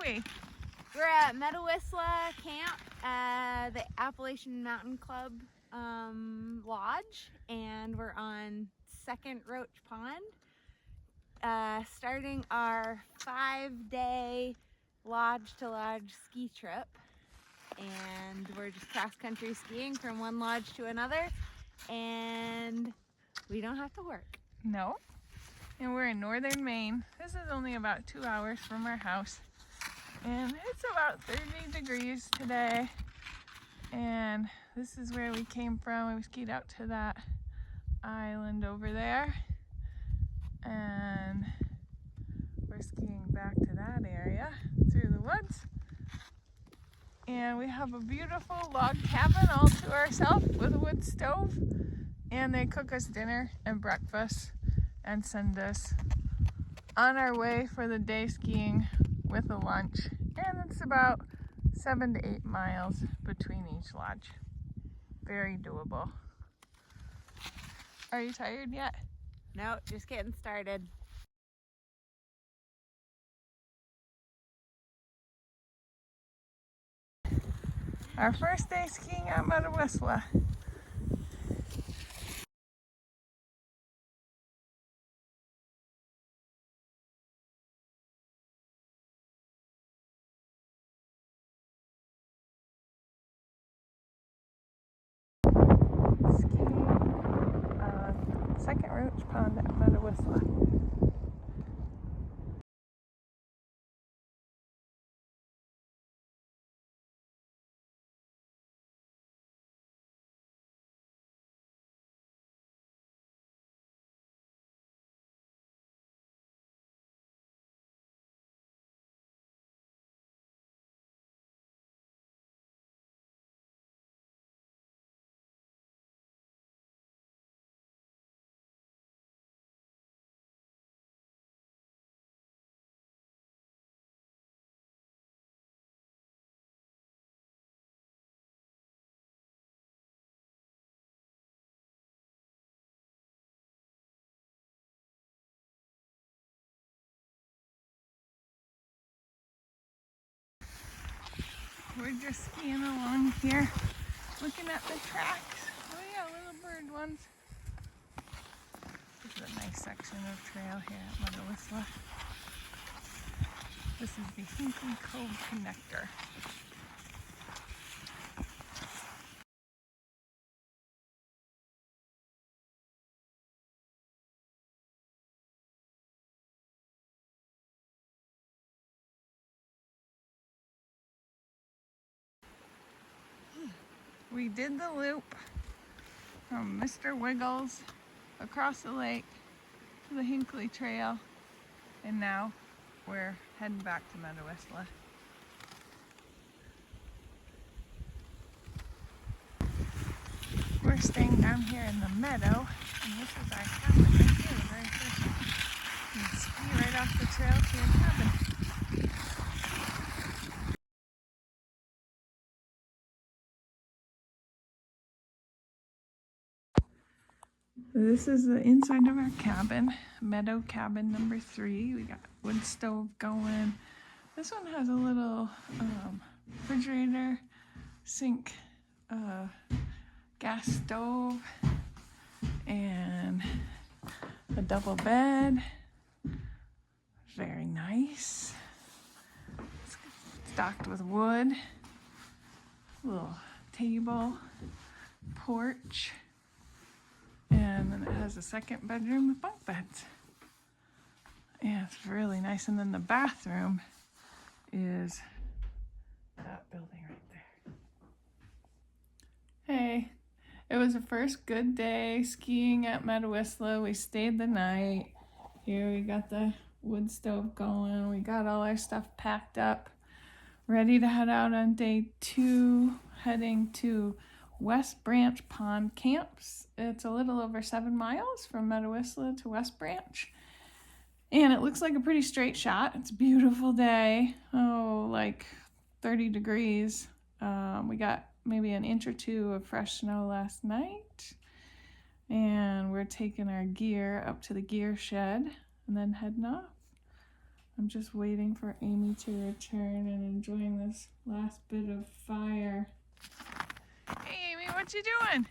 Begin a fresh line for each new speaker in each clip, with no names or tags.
we?
We're at Medawisla camp at the Appalachian Mountain Club lodge, and we're on Second Roach Pond, starting our 5-day lodge to lodge ski trip. And we're just cross-country skiing from one lodge to another, and we don't have to work.
No. And we're in northern Maine. This is only about 2 hours from our house. And it's about 30 degrees today. And this is where we came from. We skied out to that island over there. And we're skiing back to that area through the woods. And we have a beautiful log cabin all to ourselves with a wood stove. And they cook us dinner and breakfast and send us on our way for the day skiing with a lunch. And it's about 7 to 8 miles between each lodge. Very doable. Are you tired yet?
No, just getting started.
Our first day skiing at Medawisla. Skiing on Second Roach Pond at Medawisla. We're just skiing along here, looking at the tracks. Oh yeah, little bird ones. This is a nice section of trail here at Medawisla. This is the Hinkley Cove Connector. We did the loop from Mr. Wiggles across the lake to the Hinkley Trail, and now we're heading back to Medawisla. We're staying down here in the Meadow, and this is our cabin right here, the very first one. You can ski right off the trail to your cabin. This is the inside of our cabin, Meadow cabin number 3. We got wood stove going. This one has a little refrigerator, sink, gas stove, and a double bed. Very nice. It's stocked with wood. Little table, porch. And then it has a second bedroom with bunk beds. Yeah, it's really nice. And then the bathroom is that building right there. Hey, it was the first good day skiing at Medawisla. We stayed the night. Here we got the wood stove going. We got all our stuff packed up, ready to head out on day 2, heading to West Branch Pond Camps. It's a little over 7 miles from Medawisla to West Branch. And it looks like a pretty straight shot. It's a beautiful day. Oh, like 30 degrees. We got maybe an inch or 2 of fresh snow last night. And we're taking our gear up to the gear shed and then heading off. I'm just waiting for Amy to return and enjoying this last bit of fire. Hey Amy, what you doing?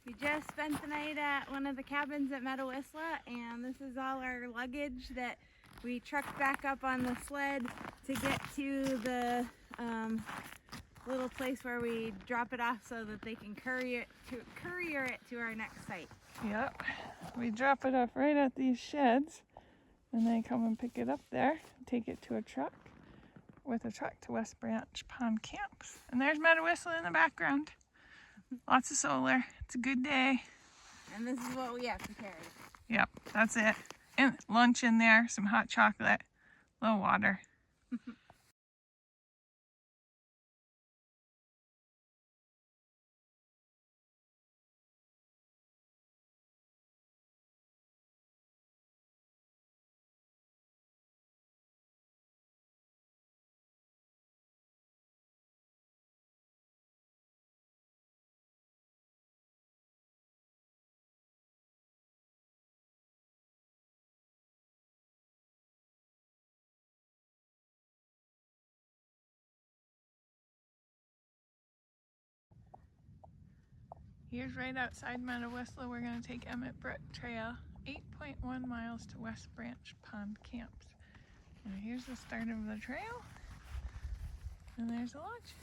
We just spent the night at one of the cabins at Medawisla, and this is all our luggage that we trucked back up on the sled to get to the little place where we drop it off so that they can courier it to our next site.
Yep, we drop it off right at these sheds and they come and pick it up there, take it to a truck to West Branch Pond Camps. And there's Medawisla in the background. Lots of solar. It's a good day.
And this is what we have to carry.
Yep, that's it. And lunch in there, some hot chocolate, a little water. Here's right outside Medawisla. We're going to take Emmett Brook Trail, 8.1 miles to West Branch Pond Camps. And here's the start of the trail. And there's the lodge.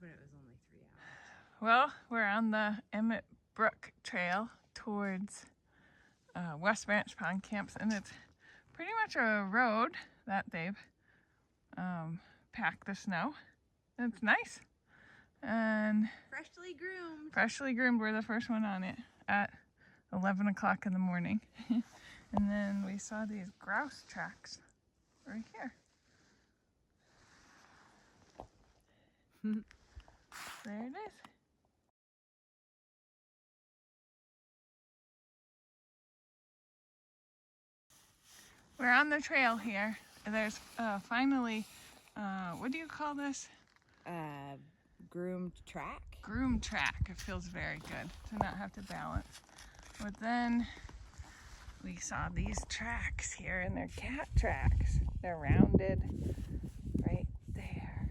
But it was only 3 hours.
Well, we're on the Emmett Brook Trail towards West Branch Pond Camps, and it's pretty much a road that they've packed the snow. It's nice and freshly groomed. We're the first one on it at 11 o'clock in the morning. And then we saw these grouse tracks right here. There it is. We're on the trail here. There's finally, what do you call this?
Groomed track.
Groomed track. It feels very good to not have to balance. But then we saw these tracks here, and they're cat tracks. They're rounded right there.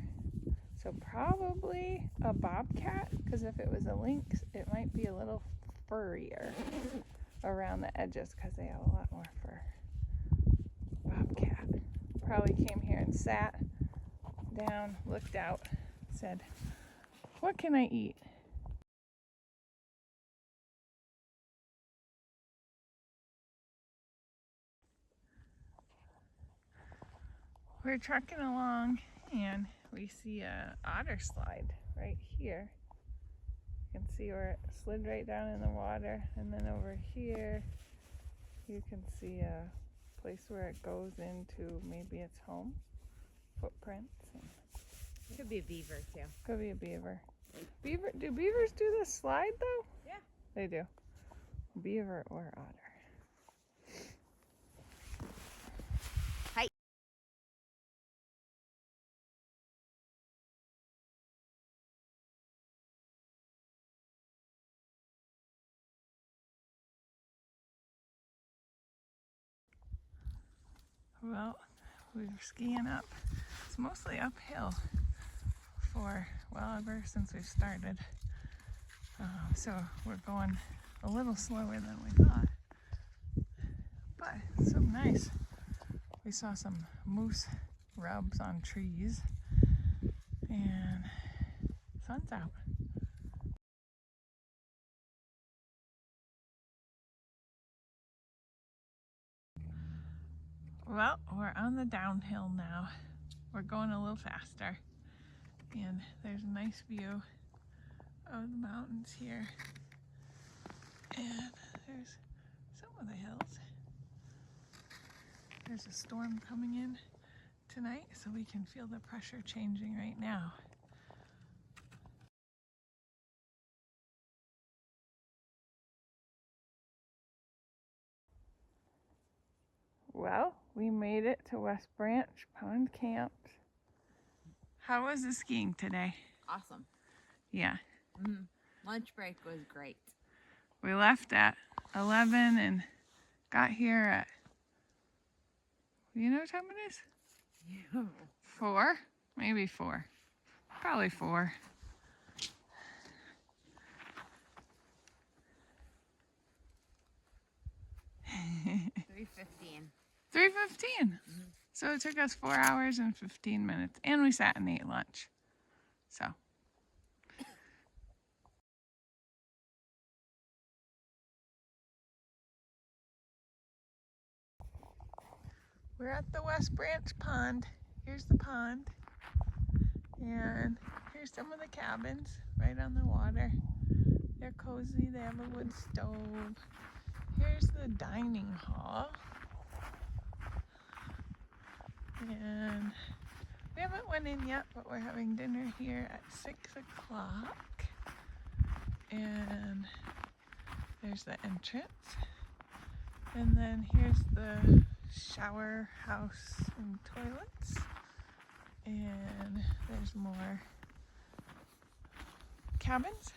So probably a bobcat, because if it was a lynx, it might be a little furrier around the edges because they have a lot more fur. Bobcat probably came here and sat down, looked out, said, "What can I eat?" We're trucking along and we see a otter slide right here. You can see where it slid right down in the water, and then over here you can see a place where it goes into maybe its home footprints. And
Could be a beaver too.
could be a beaver. Do beavers do this slide though?
Yeah.
They do. Beaver or otter.
Hi.
Well, we're skiing up. It's mostly uphill ever since we started. So we're going a little slower than we thought. But it's so nice. We saw some moose rubs on trees, and sun's out. Well, we're on the downhill now. We're going a little faster, and there's a nice view of the mountains here, and there's some of the hills. There's a storm coming in tonight, so we can feel the pressure changing right now. Well, we made it to West Branch Pond Camps. How was the skiing today?
Awesome.
Yeah.
Lunch break was great.
We left at 11 and got here at, you know what time it is? 4? Maybe 4. Probably 4.
$3.15.
3:15. So it took us 4 hours and 15 minutes. And we sat and ate lunch. So. We're at the West Branch Pond. Here's the pond. And here's some of the cabins right on the water. They're cozy. They have a wood stove. Here's the dining hall. And we haven't went in yet, but we're having dinner here at 6 o'clock. And there's the entrance. And then here's the shower house and toilets. And there's more cabins.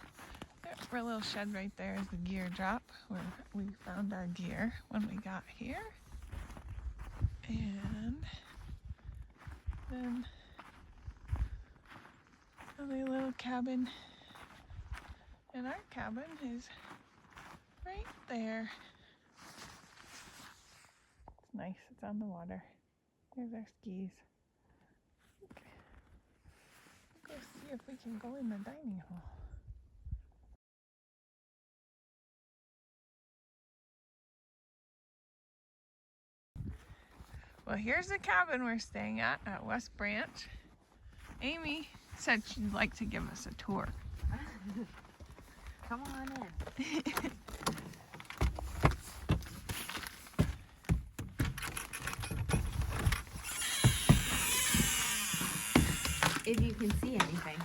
Our little shed right there is the gear drop where we found our gear when we got here. And then another little cabin. And our cabin is right there. It's nice, it's on the water. There's our skis. Okay. Go see if we can go in the dining hall. Well, here's the cabin we're staying at West Branch. Amy said she'd like to give us a tour.
Come on in. If you can see anything.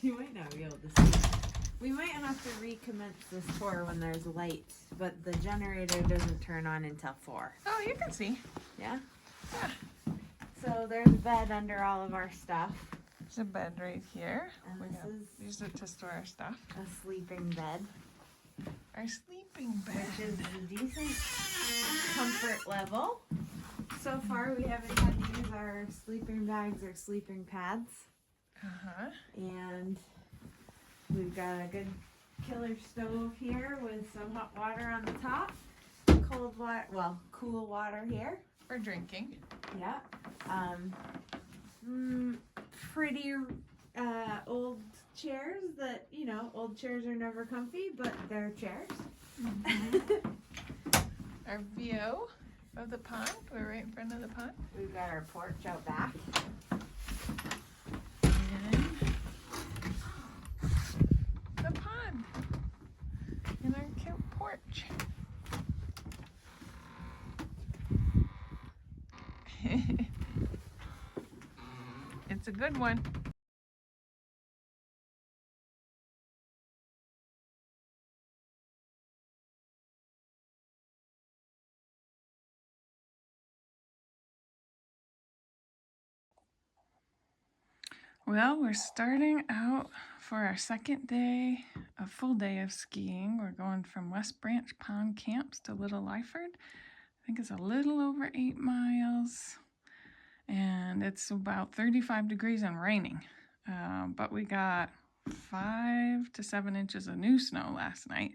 You might not be able to see. We might have to recommence this tour when there's light, but the generator doesn't turn on until 4.
Oh, you can see.
Yeah?
Yeah.
So there's a bed under all of our stuff.
There's a bed right here.
And
We
this
have
is
used it to store our stuff.
a sleeping bed,
Our sleeping bed.
which is a decent comfort level. So far, we haven't had to use our sleeping bags or sleeping pads.
Uh-huh.
And we've got a good killer stove here with some hot water on the top. Cold water, well, cool water here.
For drinking.
Yeah. Pretty old chairs that, you know, old chairs are never comfy, but they're chairs.
Our view of the pond. We're right in front of the pond.
We've got our porch out back.
And the pond. And our cute porch. It's a good one. Well, we're starting out for our second day, a full day of skiing. We're going from West Branch Pond Camps to Little Lyford. I think it's a little over 8 miles. And it's about 35 degrees and raining. But we got 5 to 7 inches of new snow last night.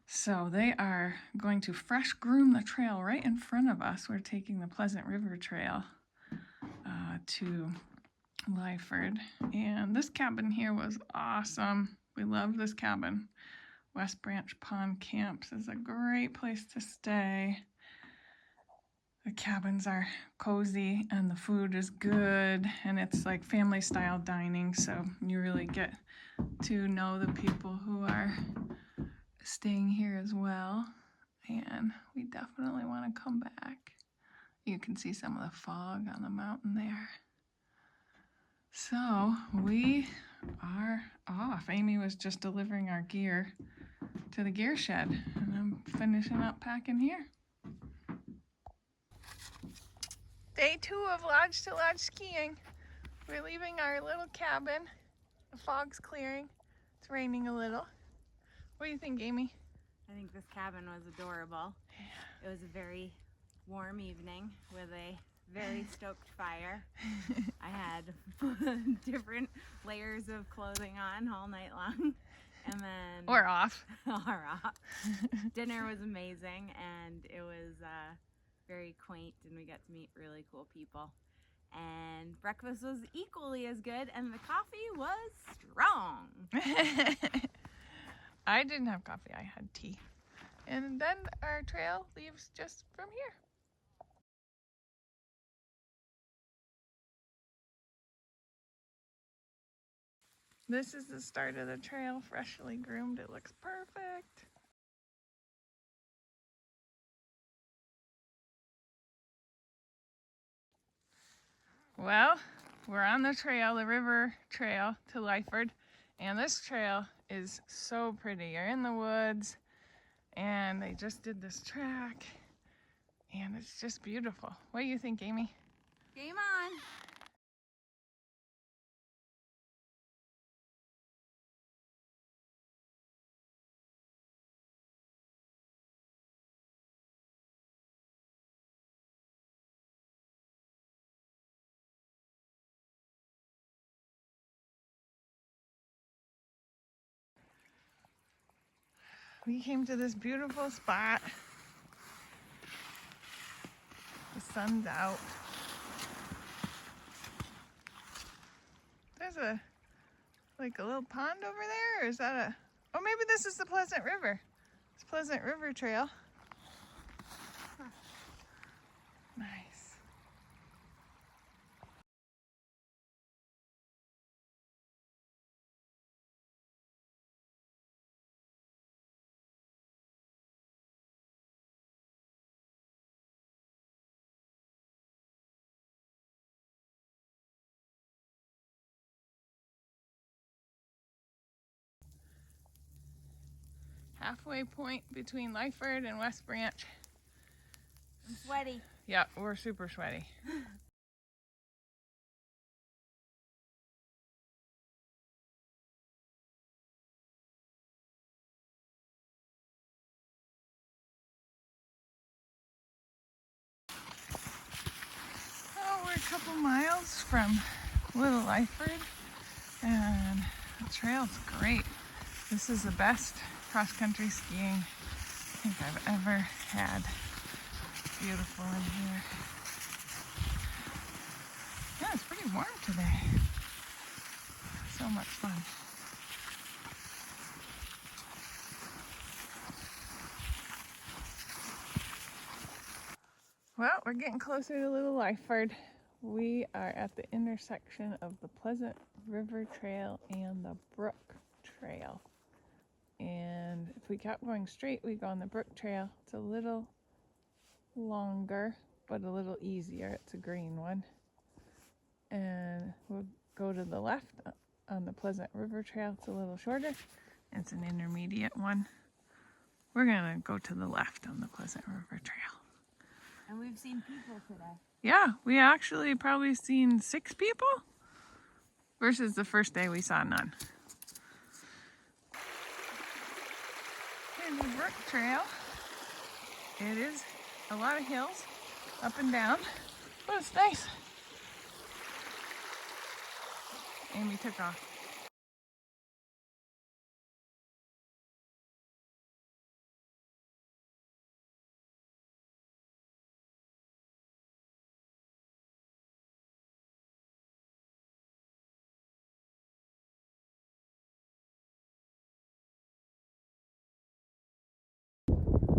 So they are going to fresh groom the trail right in front of us. We're taking the Pleasant River Trail to Lyford. And this cabin here was awesome. We love this cabin. West Branch Pond Camps is a great place to stay. The cabins are cozy and the food is good, and it's like family style dining, so you really get to know the people who are staying here as well. And we definitely want to come back. You can see some of the fog on the mountain there. So we are off. Amy was just delivering our gear to the gear shed, and I'm finishing up packing here. Day 2 of Lodge to Lodge skiing. We're leaving our little cabin. The fog's clearing It's raining a little. What do you think, Amy?
I think this cabin was adorable. It was a very warm evening with a very stoked fire. I had different layers of clothing on all night long. And then
Or off.
or off. Dinner was amazing, and it was very quaint, and we got to meet really cool people. And breakfast was equally as good, and the coffee was strong.
I didn't have coffee, I had tea. And then our trail leaves just from here. This is the start of the trail, freshly groomed. It looks perfect. Well, we're on the trail, the river trail to Lyford, and this trail is so pretty. You're in the woods, and they just did this track, and it's just beautiful. What do you think, Amy?
Game on!
We came to this beautiful spot. The sun's out. There's a little pond over there, or is that a, oh, maybe this is the Pleasant River. It's Pleasant River Trail. Huh. Nice. Halfway point between Lyford and West Branch.
I'm sweaty.
Yeah, we're super sweaty. Oh, we're a couple miles from Little Lyford, and the trail's great. This is the best cross-country skiing I think I've ever had. It's beautiful in here. Yeah, it's pretty warm today. So much fun. Well, we're getting closer to Little Lyford. We are at the intersection of the Pleasant River Trail and the Brook Trail. And if we kept going straight, we go on the Brook Trail. It's a little longer, but a little easier. It's a green one. And we'll go to the left on the Pleasant River Trail. It's a little shorter. It's an intermediate one. We're gonna go to the left on the Pleasant River Trail.
And we've seen people today.
Yeah, we actually probably seen 6 people versus the first day we saw none. Here's the Brook Trail. It is a lot of hills up and down, but it's nice. Amy took off.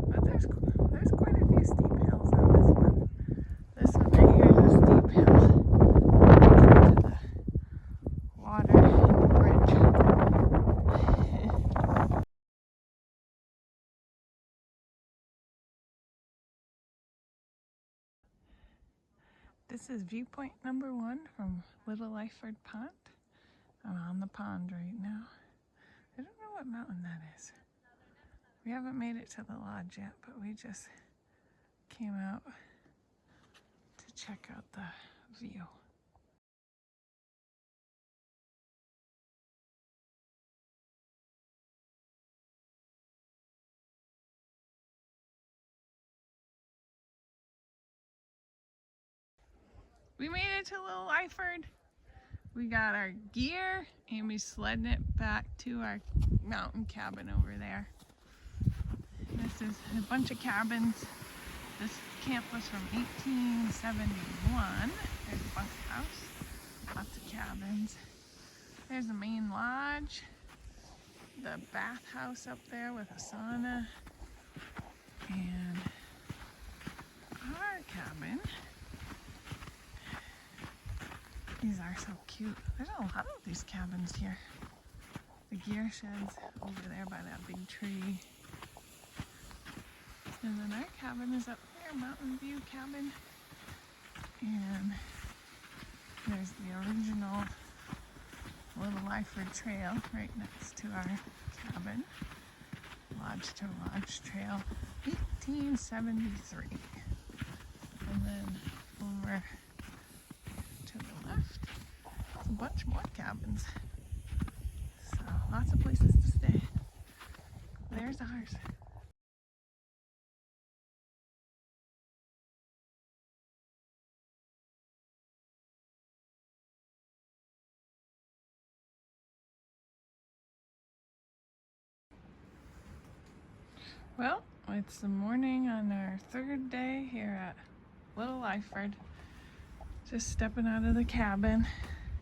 But there's quite a few steep hills on this one. This one right here is a steep hill. Goes into the water and the bridge. This is viewpoint number 1 from Little Lyford Pond. I'm on the pond right now. I don't know what mountain that is. We haven't made it to the lodge yet, but we just came out to check out the view. We made it to Little Lyford. We got our gear and we sledding it back to our mountain cabin over there. This is a bunch of cabins. This camp was from 1871. There's a bunkhouse, lots of cabins. There's the main lodge, the bathhouse up there with a sauna, and our cabin. These are so cute. There's a lot of these cabins here. The gear shed's over there by that big tree. And then our cabin is up there, Mountain View cabin. And there's the original Little Lyford trail right next to our cabin. Lodge to Lodge trail, 1873. And then over to the left, there's a bunch more cabins. So lots of places to stay. There's ours. Well, it's the morning on our third day here at Little Lyford. Just stepping out of the cabin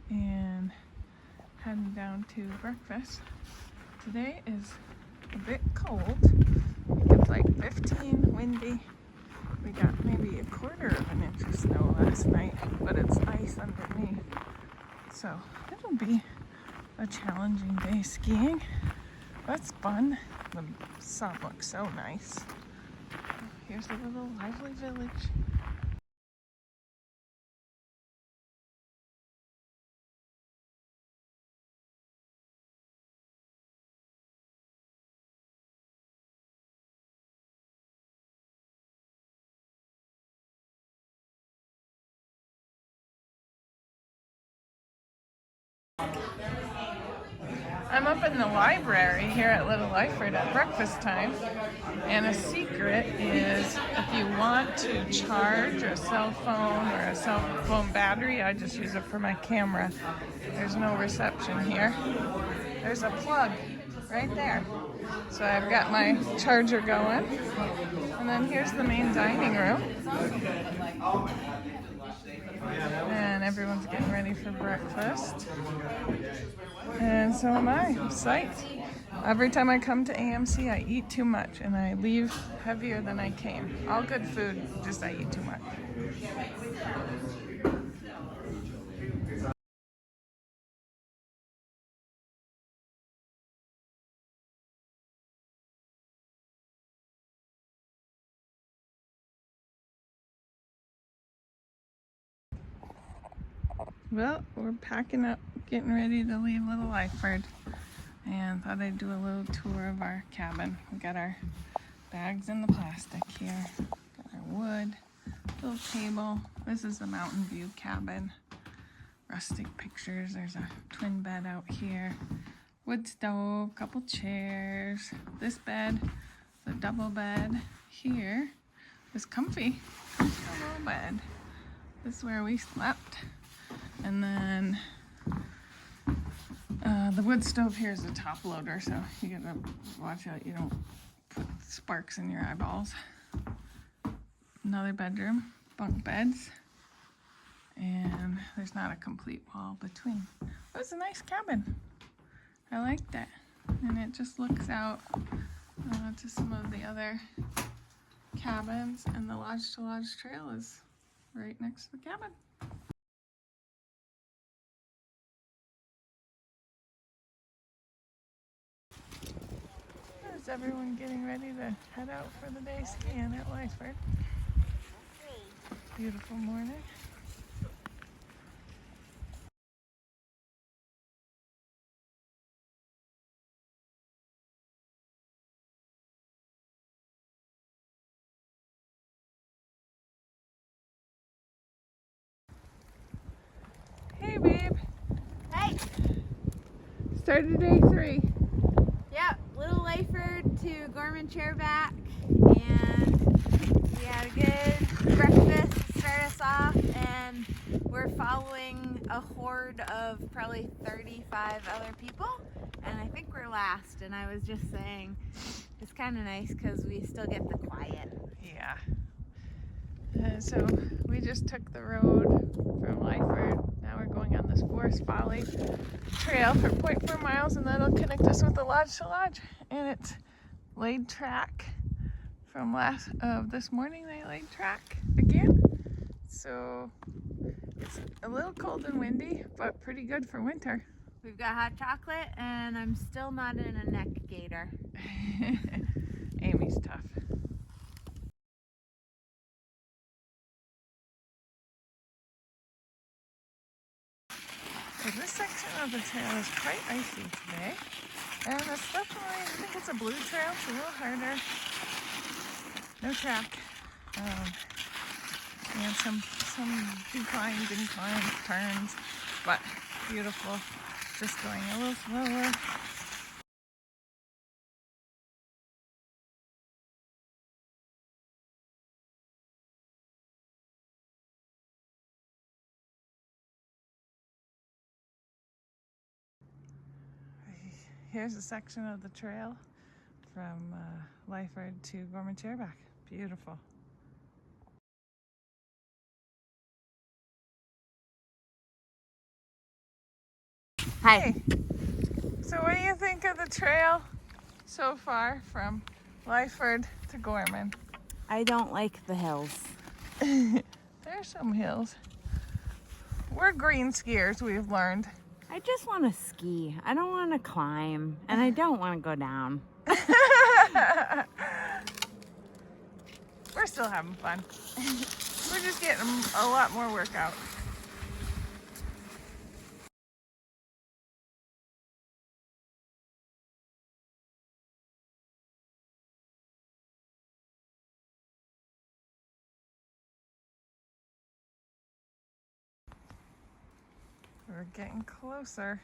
and heading down to breakfast. Today is a bit cold. It's like 15, windy. We got maybe a quarter of an inch of snow last night, but it's ice underneath. So it'll be a challenging day skiing. That's fun. The sun looks so nice. Here's a little lively village. I'm up in the library here at Little Lyford at breakfast time, and a secret is if you want to charge a cell phone or a cell phone battery, I just use it for my camera. There's no reception here. There's a plug right there. So I've got my charger going, and then here's the main dining room. And everyone's getting ready for breakfast. And so am I. I'm psyched. Every time I come to AMC, I eat too much and I leave heavier than I came. All good food, just I eat too much. Well, we're packing up, getting ready to leave Little Lyford, and thought I'd do a little tour of our cabin. We got our bags in the plastic here, got our wood, little table. This is the Mountain View cabin. Rustic pictures. There's a twin bed out here, wood stove, couple chairs. This bed, the double bed here, is comfy. Double bed. This is where we slept. And then the wood stove here is a top loader, so you gotta watch out you don't put sparks in your eyeballs. Another bedroom, bunk beds, and there's not a complete wall between. But it's a nice cabin. I like that. And it just looks out to some of the other cabins, and the Lodge to Lodge trail is right next to the cabin. Is everyone getting ready to head out for the day skiing at Lyford? Beautiful morning. Hey babe.
Hey!
Started day 3.
Yep, Little Lyford to Gorman Chairback, and we had a good breakfast to start us off, and a horde of probably 35 other people, and I think we're last. And I was just saying, it's kind of nice because we still get the quiet.
Yeah. So we just took the road from Lyford. Now we're going on this Forest Valley trail for 0.4 miles, and that'll connect us with the lodge to lodge. And it's laid track from this morning. They laid track again. So it's a little cold and windy, but pretty good for winter.
We've got hot chocolate, and I'm still not in a neck gaiter.
Amy's tough. So this section of the trail is quite icy today. And it's definitely, I think it's a blue trail. It's a little harder. No track. And some declines, inclines, turns, but beautiful. Just going a little slower. Here's a section of the trail from Lyford to Gorman Chairback. Beautiful.
Hi.
Hey, so what do you think of the trail so far from Lyford to Gorman?
I don't like the hills.
There's some hills. We're green skiers, we've learned.
I just want to ski. I don't want to climb, and I don't want to go down.
We're still having fun. We're just getting a lot more workout. We're getting closer.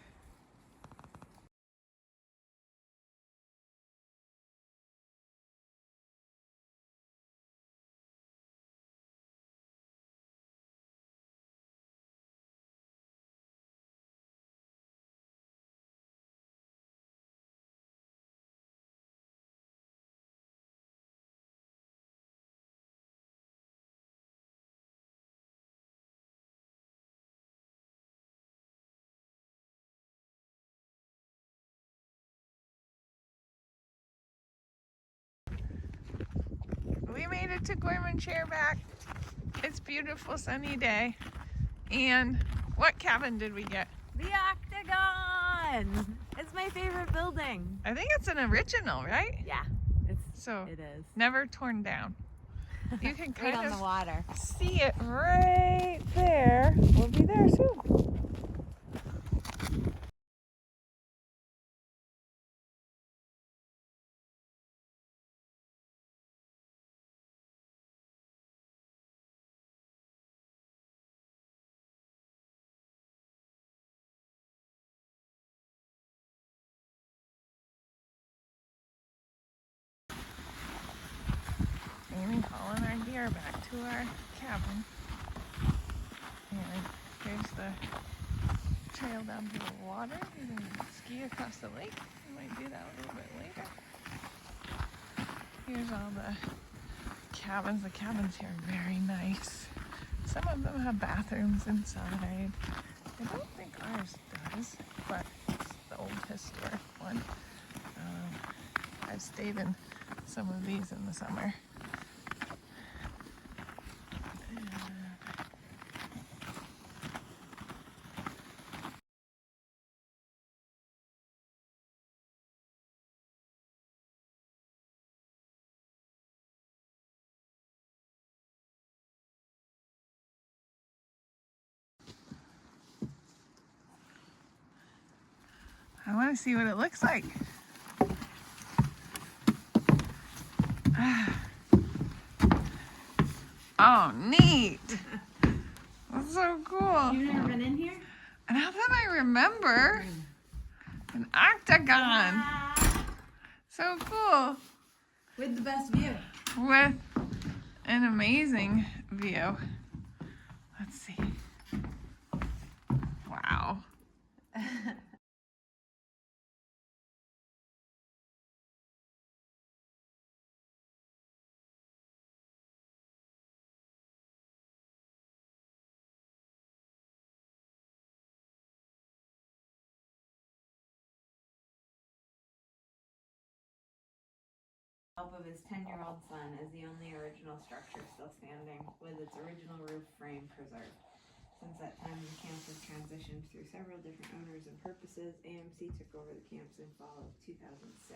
We made it to Gorman Chairback. It's a beautiful sunny day. And what cabin did we get?
The Octagon! It's my favorite building.
I think it's an original, right?
Yeah,
So
it is.
never torn down. You can
Right
kind
on
of
the water.
see it right there. We'll be there soon. Amy hauling our gear back to our cabin. And here's the trail down to the water. We're going to ski across the lake. We might do that a little bit later. Here's all the cabins. The cabins here are very nice. Some of them have bathrooms inside. I don't think ours does, but it's the old historic one. I've stayed in some of these in the summer. I want to see what it looks like. Oh, neat. That's so cool.
You've never been in here?
Now that I remember, an octagon. So cool.
With the best view.
With an amazing view. Let's see.
Help of his 10-year-old son is the only original structure still standing, with its original roof frame preserved. Since that time, the camp has transitioned through several different owners and purposes. AMC took over the camps in fall of 2006.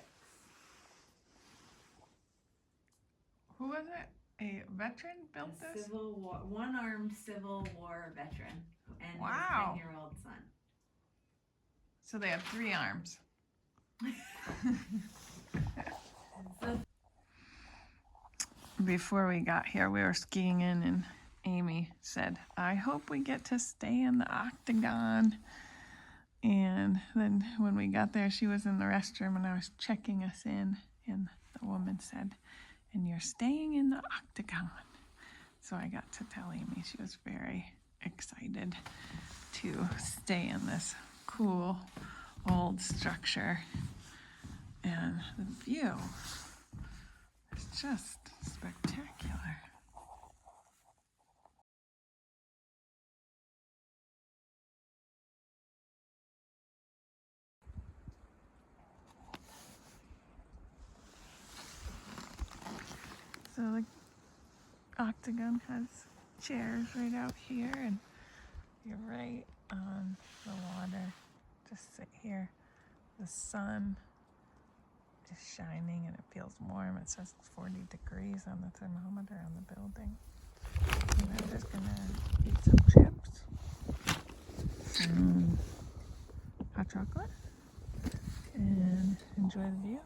Who was it? A veteran built this?
Civil War, one-armed Civil War veteran and
Wow.
his 10-year-old son.
So they have 3 arms. Before we got here, we were skiing in, and Amy said, I hope we get to stay in the octagon. And then when we got there, she was in the restroom, and I was checking us in, and the woman said, and you're staying in the octagon. So I got to tell Amy she was very excited to stay in this cool old structure. And the view is just spectacular. So the octagon has chairs right out here, and you're right on the water. Just sit here. The sun is shining and it feels warm. It says it's 40 degrees on the thermometer on the building. And I'm just gonna eat some chips, some hot chocolate, and enjoy the view.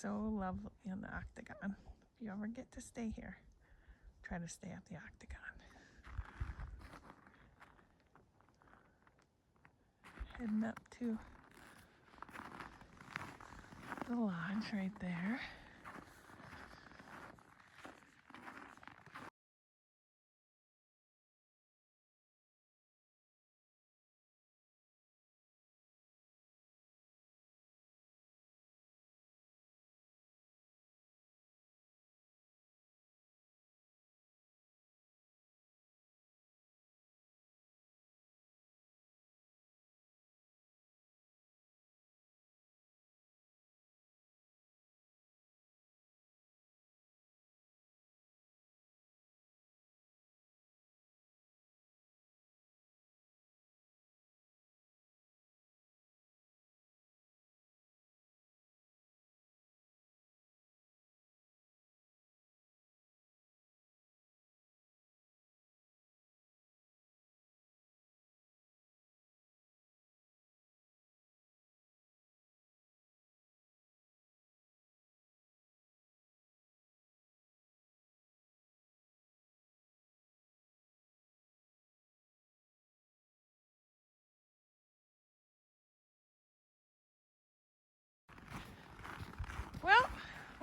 So lovely in the octagon. If you ever get to stay here, try to stay at the octagon. Heading up to the lodge right there.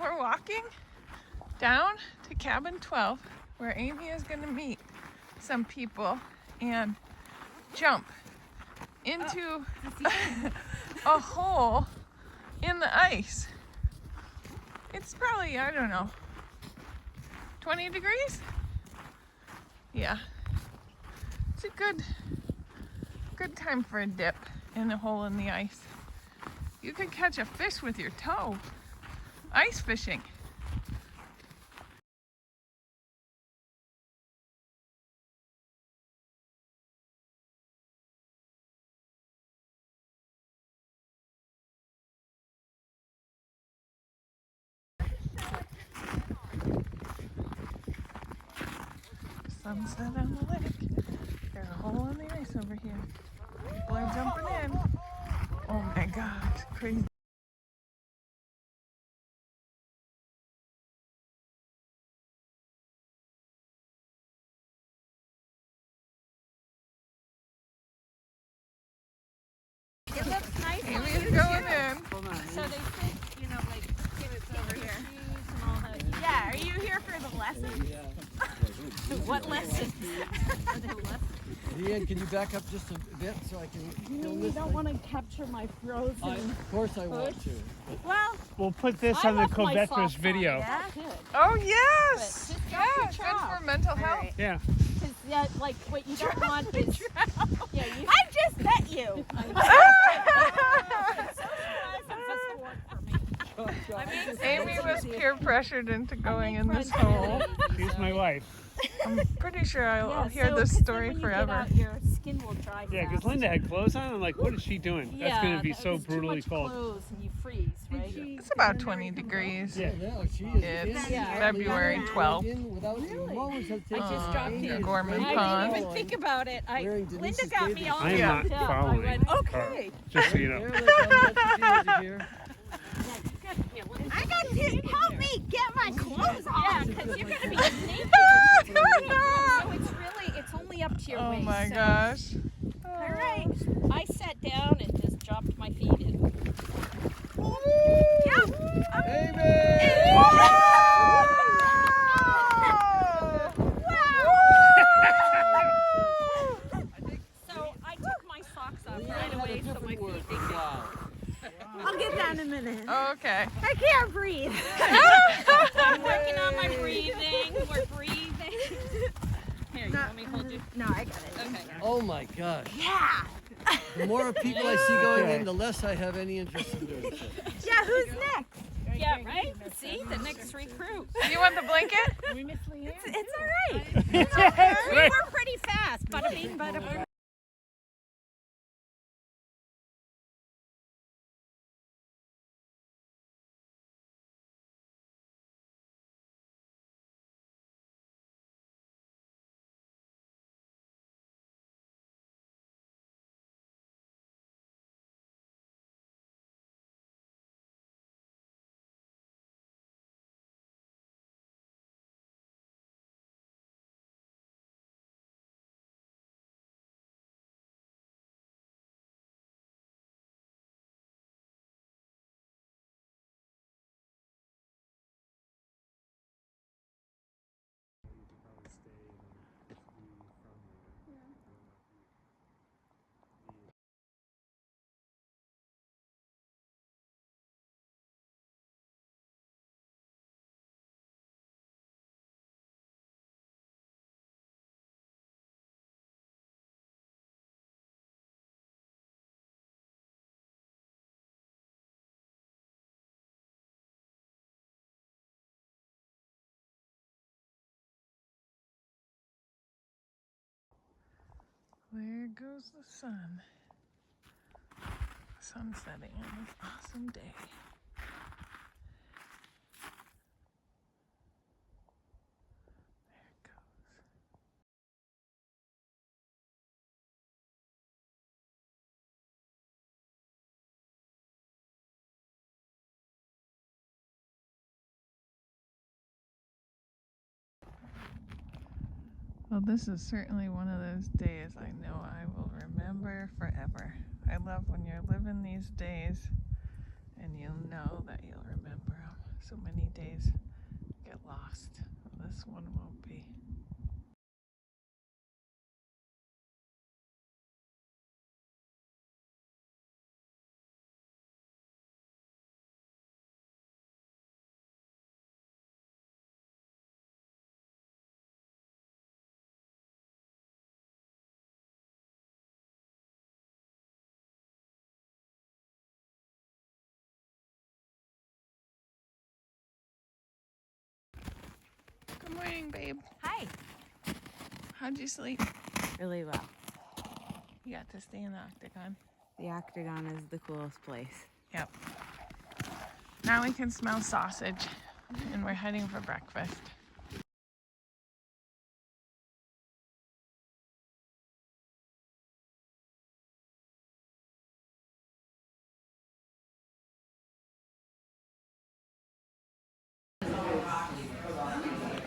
We're walking down to cabin 12 where Amy is going to meet some people and jump into a hole in the ice. It's probably, I don't know, 20 degrees? Yeah. It's a good time for a dip in a hole in the ice. You could catch a fish with your toe. Ice fishing. Sunset on the lake. There's a hole in the ice over here. People are jumping in. Oh my gosh, crazy.
It looks nice.
Amy is going in.
So they think, you know, like, it's over here. And all that. Yeah, are you here for the lesson? What lesson?
Ian, can you back up just a bit so I can film this?
You don't want to capture my frozen.
Of course I want to.
Well,
We'll put this
I
on the
left my
Covetras
socks
video.
on.
Yeah.
That's good.
Oh yes!
But
Yeah,
just
good
don't
for mental health.
right.
Yeah.
Because yeah, like what you don't want is yeah. You,
I just met you.
Amy was peer pressured into going in this hole.
She's my wife.
I'm pretty sure I'll hear
so,
this
'cause
story
then when
forever.
You get out, your skin will dry
Yeah,
fast.
because Linda had clothes on. I'm like, what is she doing? That's going to be
that
so
was
brutally
too much
cold.
Clothes and you freeze, right?
It's about 20 degrees.
Yeah.
No, she is
It's
in.
February 12th.
In without
Really?
moments hesitation.
I just dropped in.
Gorman
I
Pond.
didn't even think about it.
Wearing
Linda
Denise's
got me
bathing
all
I am
Yeah.
not
jacked up.
following.
I went, okay.
Just so you know.
Here, like, I'm not the here.
I got to help me get my clothes
Yeah,
on.
because you're going to be naked. So it's only up to your
Oh
waist.
my
so-
gosh.
All right. I sat down and just dropped my feet in. So I took my socks off right away so my feet didn't
Wow.
I'll get down in a minute.
Okay.
I can't breathe.
I'm working on my breathing. We're breathing. Here, you want me to hold you?
No, I got it.
Okay.
Oh my gosh.
Yeah.
The more people I see going in, the less I have any interest in doing so.
Yeah, who's next?
Yeah, right? See? The next recruit.
You want the blanket?
It's all right.
We were pretty fast. Bada bing, bada boom.
There goes the sun. Sun setting on this awesome day. There it goes. Well, this is certainly one of those days I know I will remember forever. I love when you're living these days and you'll know that you'll remember them. So many days get lost. This one won't be. Good morning, babe.
Hi.
How'd you sleep?
Really well.
You got to stay in the Octagon.
The Octagon is the coolest place.
Yep. Now we can smell sausage, and we're heading for breakfast.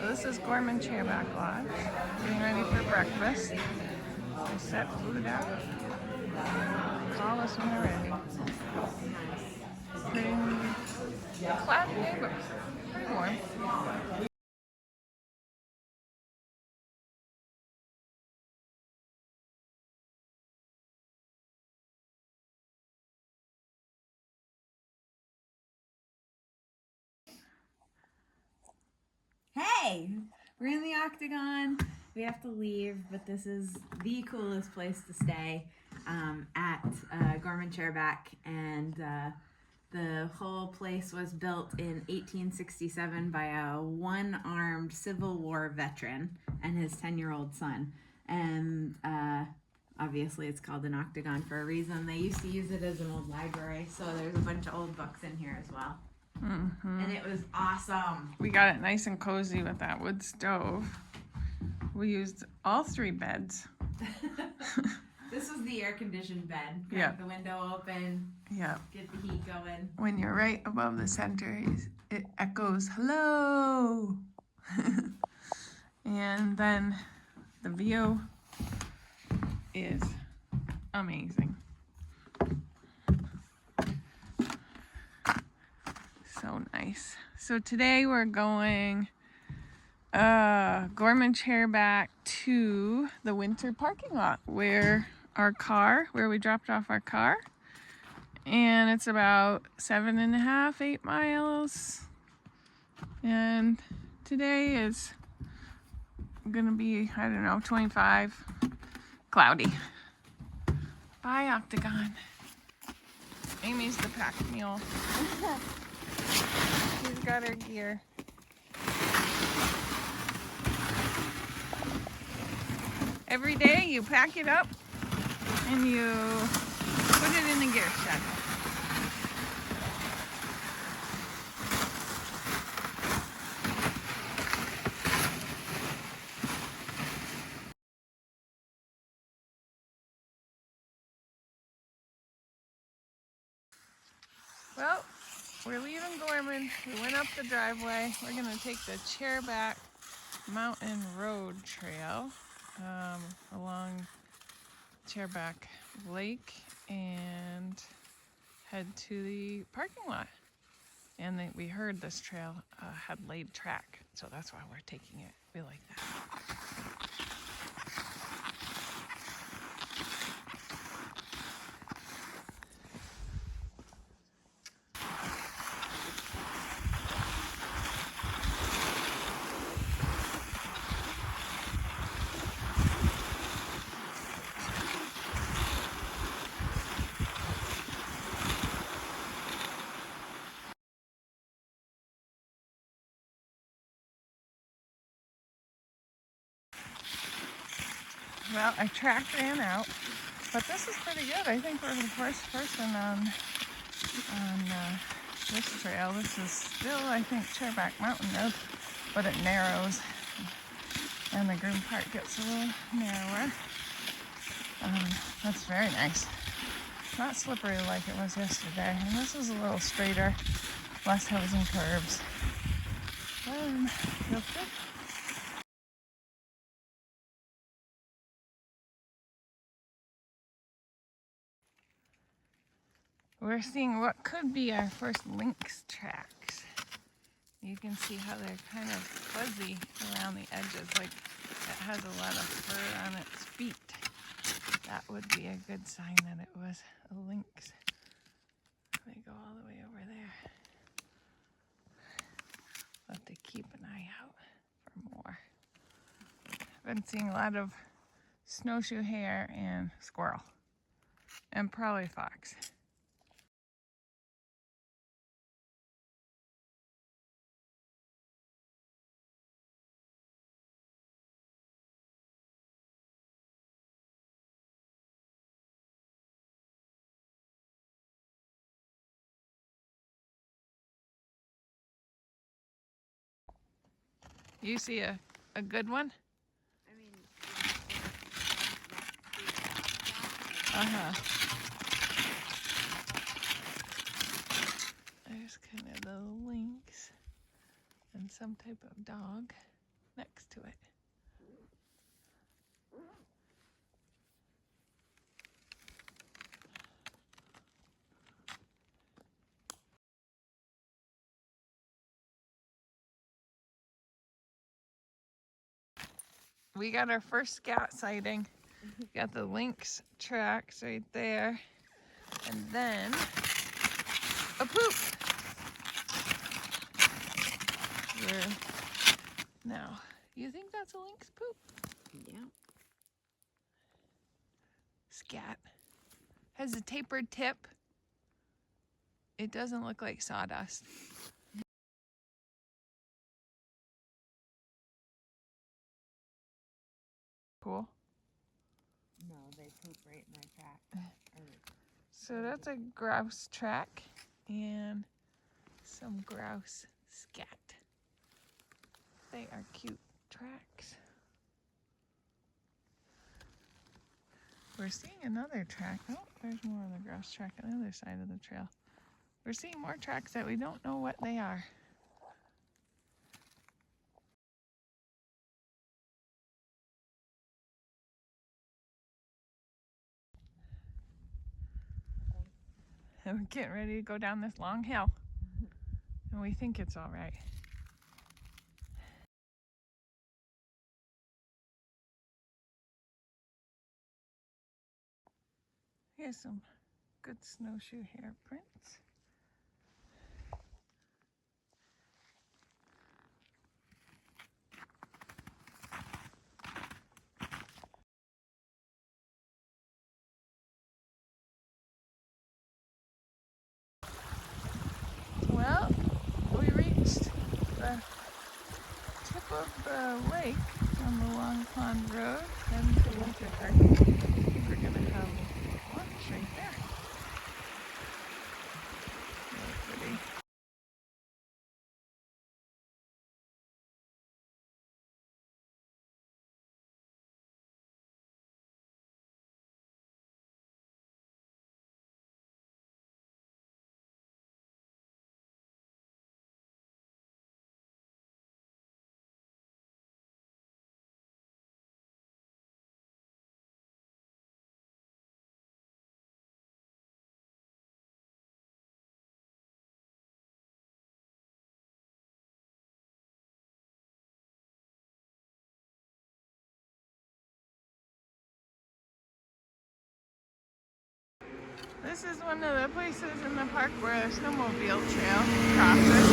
This is Gorman Chairback Lodge. Getting ready for breakfast. We set food out. Call us when they're ready. Pretty cloudy day, but pretty warm.
Hey, we're in the Octagon. We have to leave, but this is the coolest place to stay at Gorman Chairback, and the whole place was built in 1867 by a one-armed Civil War veteran and his 10-year-old son. And obviously it's called an Octagon for a reason. They used to use it as an old library, so there's a bunch of old books in here as well. And it was awesome.
We got it nice and cozy with that wood stove. We used all 3 beds.
This was the air-conditioned bed.
Yeah.
Crack the window open,
Yeah.
get the heat going.
When you're right above the center, it echoes, hello. And then the view is amazing. So nice. So today we're going Gorman Chairback to the winter parking lot where we dropped off our car. And it's about 7.5, 8 miles. And today is gonna be, I don't know, 25, cloudy. Bye, Octagon. Amy's the pack mule. She's got her gear. Every day you pack it up and you put it in the gear shed. Well, we're leaving Gorman. We went up the driveway. We're gonna take the Chairback Mountain Road Trail along Chairback Lake and head to the parking lot. And we heard this trail had laid track, so that's why we're taking it. We like that. Well, our track ran out, but this is pretty good. I think we're the first person on this trail. This is still, I think, Chairback Mountain Road, but it narrows, and the green part gets a little narrower. That's very nice. Not slippery like it was yesterday, and this is a little straighter, less hills and curves. Feels good. We're seeing what could be our first lynx tracks. You can see how they're kind of fuzzy around the edges, like it has a lot of fur on its feet. That would be a good sign that it was a lynx. They go all the way over there. We'll have to keep an eye out for more. I've been seeing a lot of snowshoe hare and squirrel, and probably fox. You see a good one?
I mean,
There's kind of the lynx and some type of dog next to it. We got our first scat sighting. Got the lynx tracks right there. And then a poop. Now, you think that's a lynx poop?
yeah.
Scat. Has a tapered tip. It doesn't look like sawdust. Cool.
No, they poop right in my track.
So that's a grouse track and some grouse scat. They are cute tracks. We're seeing another track. Oh, there's more of the grouse track on the other side of the trail. We're seeing more tracks that we don't know what they are. And we're getting ready to go down this long hill. And we think it's all right. Here's some good snowshoe hare prints. Well, we reached the tip of the lake on the Long Pond Road, heading to winter parking. I think we're gonna have lunch right there. Really pretty. This is one of the places in the park where a snowmobile trail crosses.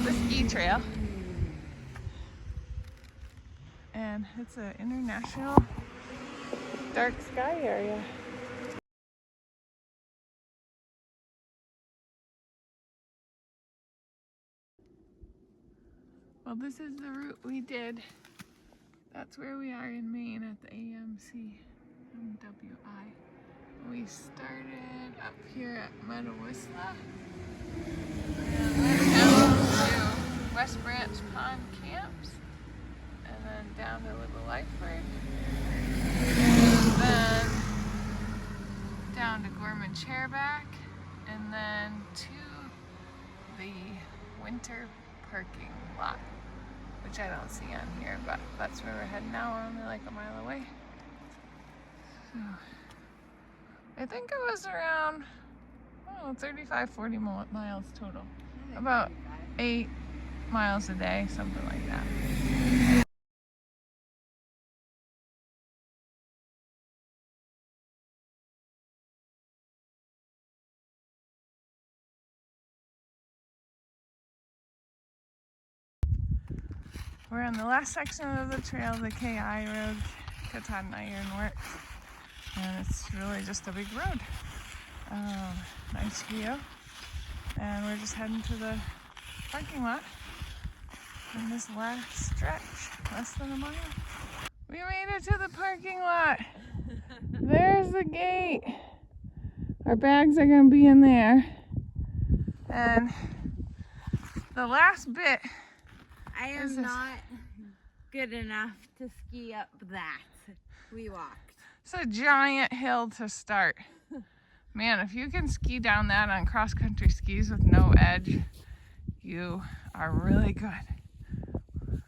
The ski trail. And it's an international dark sky area. Well, this is the route we did. That's where we are in Maine at the AMC MWI. We started up here at Medawisla and went down to West Branch Pond Camps and then down to Little Lyford and then down to Gorman Chairback and then to the winter parking lot, which I don't see on here, but that's where we're heading now. We're only like a mile away. So, I think it was around 35-40 miles total. about 8 miles a day, something like that. We're on the last section of the trail, the KI road, Katahdin Ironworks, and it's really just a big road. Nice view, and we're just heading to the parking lot in this last stretch, less than a mile. We made it to the parking lot. There's the gate. Our bags are gonna be in there, and the last bit.
I am not good enough to ski up that. We walked.
It's a giant hill to start. Man, if you can ski down that on cross-country skis with no edge, you are really good.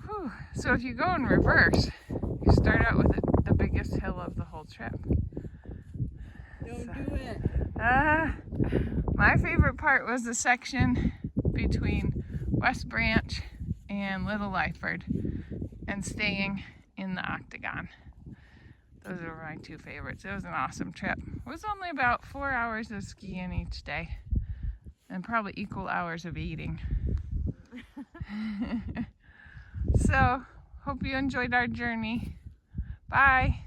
Whew. So if you go in reverse, you start out with the biggest hill of the whole trip.
Don't do it.
My favorite part was the section between West Branch and Little Lyford and staying in the Octagon. Those are my two favorites. It was an awesome trip. It was only about 4 hours of skiing each day and probably equal hours of eating. So, hope you enjoyed our journey. Bye.